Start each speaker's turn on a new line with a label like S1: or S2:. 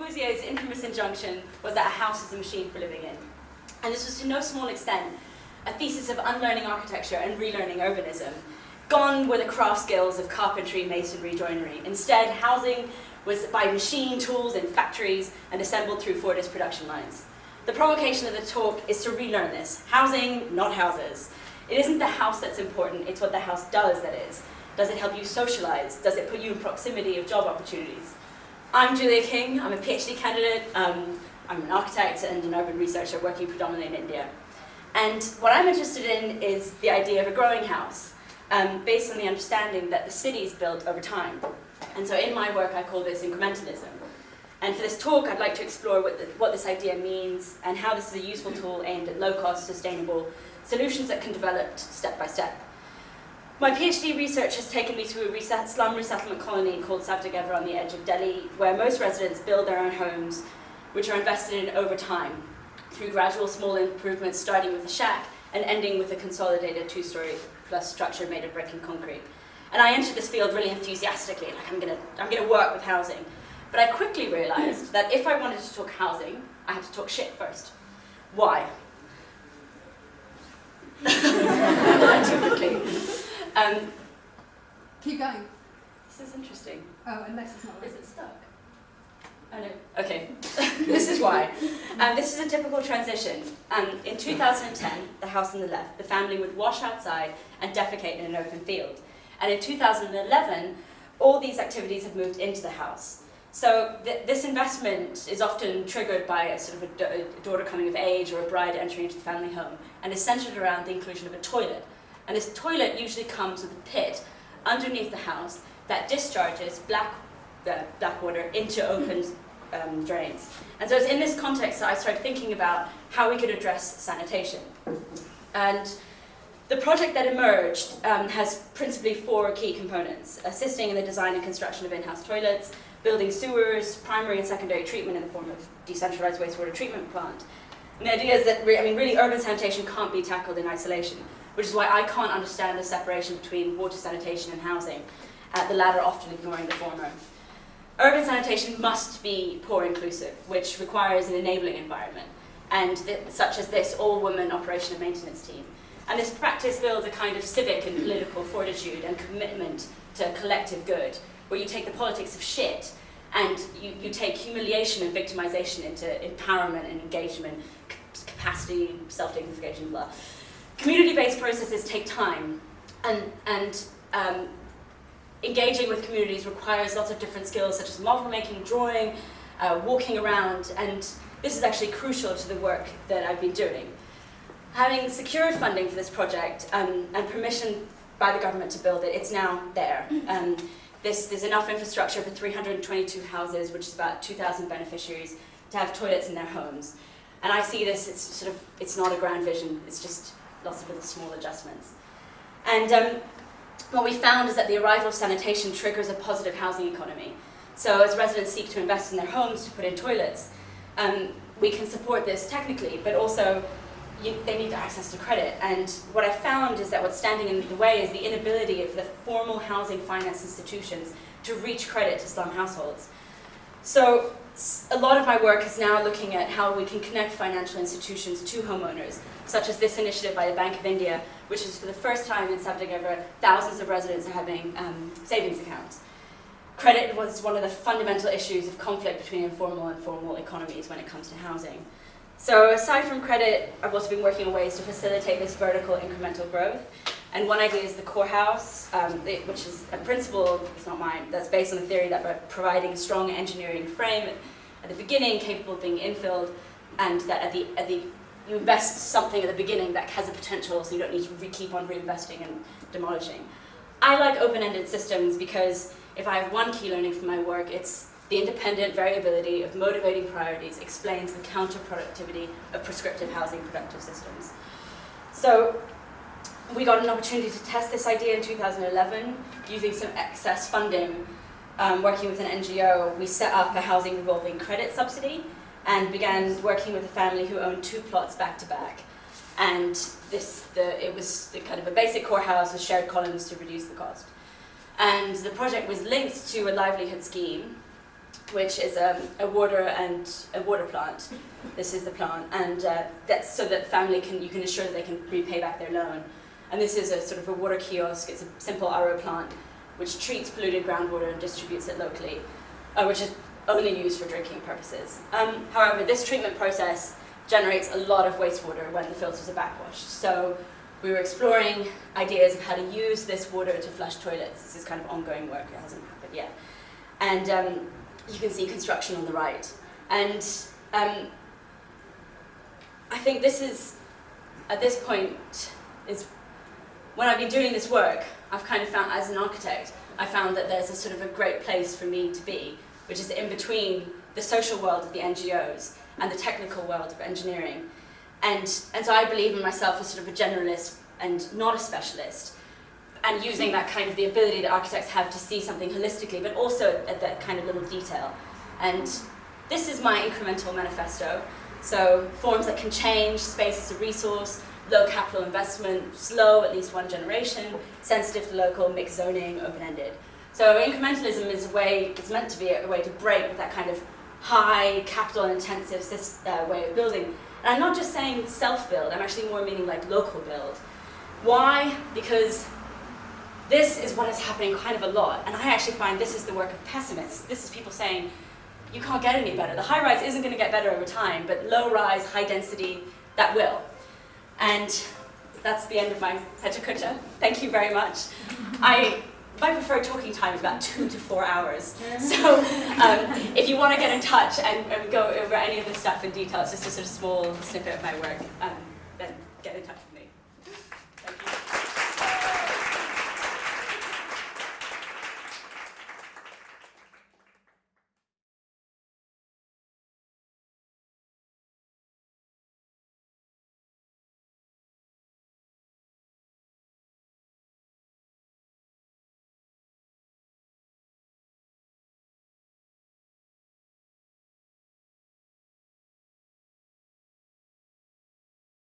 S1: Corbusier's infamous injunction was that a house is a machine for living in. And this was to no small extent a thesis of unlearning architecture and relearning urbanism. Gone were the craft skills of carpentry, masonry, joinery. Instead, housing was by machine tools in factories and assembled through Fordist production lines. The provocation of the talk is to relearn this. Housing, not houses. It isn't the house that's important, it's what the house does that is. Does it help you socialize? Does it put you in proximity of job opportunities? I'm Julia King, I'm a PhD candidate, I'm an architect and an urban researcher working predominantly in India. And what I'm interested in is the idea of a growing house, based on the understanding that the city is built over time. And so in my work I call this incrementalism. And for this talk I'd like to explore what this idea means and how this is a useful tool aimed at low-cost, sustainable solutions that can develop step by step. My PhD research has taken me to a slum resettlement colony called Savdagevra on the edge of Delhi, where most residents build their own homes, which are invested in over time, through gradual small improvements starting with a shack and ending with a consolidated two-story plus structure made of brick and concrete. And I entered this field really enthusiastically, like I'm gonna work with housing. But I quickly realized that if I wanted to talk housing, I had to talk shit first. Why? Too quickly.
S2: Keep going.
S1: This is interesting.
S2: Oh, unless it's not.
S1: Is it stuck? Oh no. Okay. This is why. This is a typical transition. In 2010, the house on the left, the family would wash outside and defecate in an open field. And in 2011, all these activities have moved into the house. So this investment is often triggered by a sort of a daughter coming of age or a bride entering into the family home, and is centered around the inclusion of a toilet. And this toilet usually comes with a pit underneath the house that discharges black water into open drains. And so it's in this context that I started thinking about how we could address sanitation. And the project that emerged has principally 4 key components: assisting in the design and construction of in-house toilets, building sewers, primary and secondary treatment in the form of decentralized wastewater treatment plant. And the idea is that really urban sanitation can't be tackled in isolation, which is why I can't understand the separation between water sanitation and housing, the latter often ignoring the former. Urban sanitation must be poor inclusive, which requires an enabling environment, and such as this all-woman operation and maintenance team. And this practice builds a kind of civic and political fortitude and commitment to collective good, where you take the politics of shit and you take humiliation and victimization into empowerment and engagement, capacity, self-dignification, blah. Community-based processes take time, and engaging with communities requires lots of different skills such as model making, drawing, walking around, and this is actually crucial to the work that I've been doing. Having secured funding for this project and permission by the government to build it, it's now there. There's enough infrastructure for 322 houses, which is about 2,000 beneficiaries, to have toilets in their homes. And I see this, it's not a grand vision, it's just lots of little small adjustments. And what we found is that the arrival of sanitation triggers a positive housing economy. So as residents seek to invest in their homes to put in toilets, we can support this technically, but also they need access to credit. And what I found is that what's standing in the way is the inability of the formal housing finance institutions to reach credit to slum households. So a lot of my work is now looking at how we can connect financial institutions to homeowners, such as this initiative by the Bank of India, which is for the first time in Savdagevra, thousands of residents are having savings accounts. Credit was one of the fundamental issues of conflict between informal and formal economies when it comes to housing. So aside from credit, I've also been working on ways to facilitate this vertical incremental growth. And one idea is the core house, which is a principle, it's not mine, that's based on the theory that by providing a strong engineering frame at the beginning, capable of being infilled, and that you invest something at the beginning that has a potential, so you don't need to keep on reinvesting and demolishing. I like open-ended systems because if I have one key learning from my work, it's the independent variability of motivating priorities explains the counterproductivity of prescriptive housing productive systems. So we got an opportunity to test this idea in 2011 using some excess funding. Working with an NGO, we set up a housing revolving credit subsidy and began working with a family who owned 2 plots back to back. And it was kind of a basic core house with shared columns to reduce the cost. And the project was linked to a livelihood scheme which is a water plant. This is the plant, and that's so that you can ensure that they can repay back their loan. And this is a sort of a water kiosk. It's a simple RO plant which treats polluted groundwater and distributes it locally, which is only used for drinking purposes. However, this treatment process generates a lot of wastewater when the filters are backwashed. So we were exploring ideas of how to use this water to flush toilets. This is kind of ongoing work, it hasn't happened yet. And you can see construction on the right. And I think this is, at this point, is when I've been doing this work, I've kind of found, as an architect, I found that there's a sort of a great place for me to be, which is in between the social world of the NGOs and the technical world of engineering. And so I believe in myself as sort of a generalist and not a specialist, and using that kind of the ability that architects have to see something holistically, but also at that kind of little detail. And this is my incremental manifesto. So forms that can change, space as a resource, low capital investment, slow, at least one generation, sensitive to local, mixed zoning, open-ended. So incrementalism is it's meant to be a way to break with that kind of high capital intensive way of building. And I'm not just saying self-build, I'm actually more meaning like local build. Why? Because this is what is happening kind of a lot, and I actually find this is the work of pessimists. This is people saying, you can't get any better. The high-rise isn't going to get better over time, but low-rise, high-density, that will. And that's the end of my Pechakucha. Thank you very much. My preferred talking time is about 2 to 4 hours. So if you want to get in touch and go over any of this stuff in detail, it's just a sort of small snippet of my work.